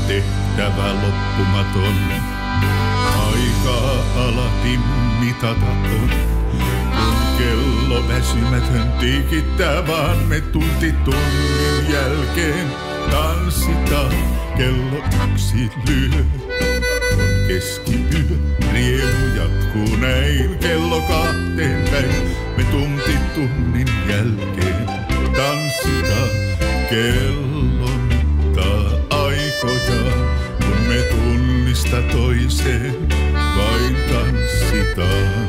tehtävä loppumaton. Aikaa alati mitata on, kun kello väsymätön tikittää, vaan me tunti tunnin jälkeen tanssitaan. Kello 1 lyö, keskiyö, riemu jatkuu näin. Kello 2 päin, me tunti tunnin jälkeen tanssitaan. Kello mittaa aikoja, kun me tunnista toiseen vain tanssitaan.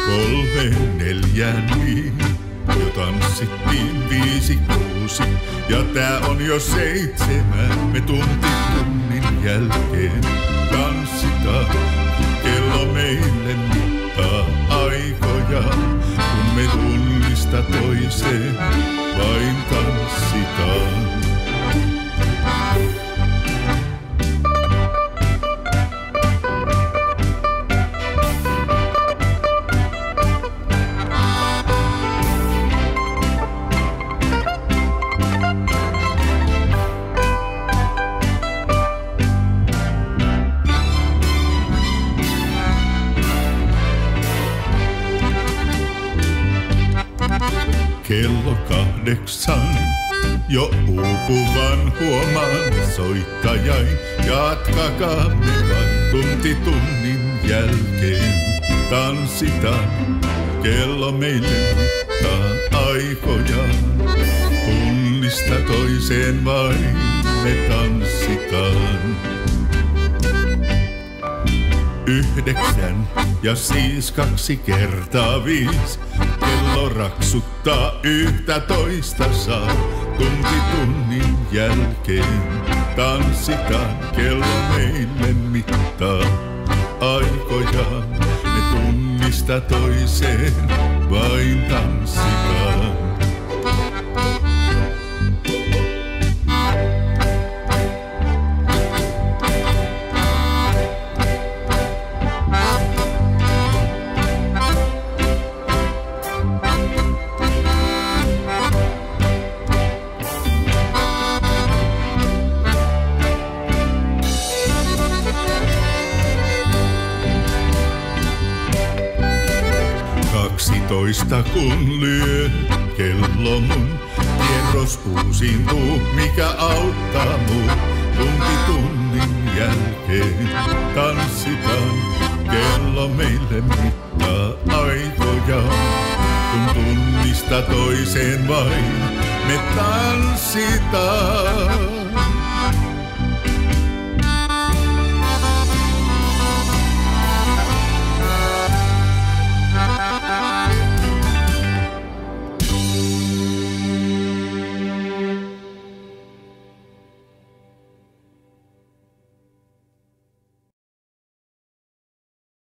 3, 4 niin, jo tanssittiin 5, 6 ja tää on jo 7. Me tunti tunnin jälkeen tanssitaan. Kello meille mittaa aikoja, kun me tunnista toiseen vain tanssitaan. Kello 8, jo uupuvan huomaan soittajain. Jatkakaamme vain tunti tunnin jälkeen tanssitaan. Kello meille mittaa aikoja, tunnista toiseen vain me tanssitaan. 9 ja siis 2 kertaa 5. Kello raksuttaa 11 saa. Tunti tunnin jälkeen tanssitaan. Kello meille mittaa aikoja. Me tunnista toiseen vain tanssitaan. Toista kun lyö kello mun, kierros uusiintuu, mikä auttaa muu. Tunti tunnin jälkeen tanssitaan. Kello meille mittaa aikoja, kun tunnista toiseen vain me tanssitaan.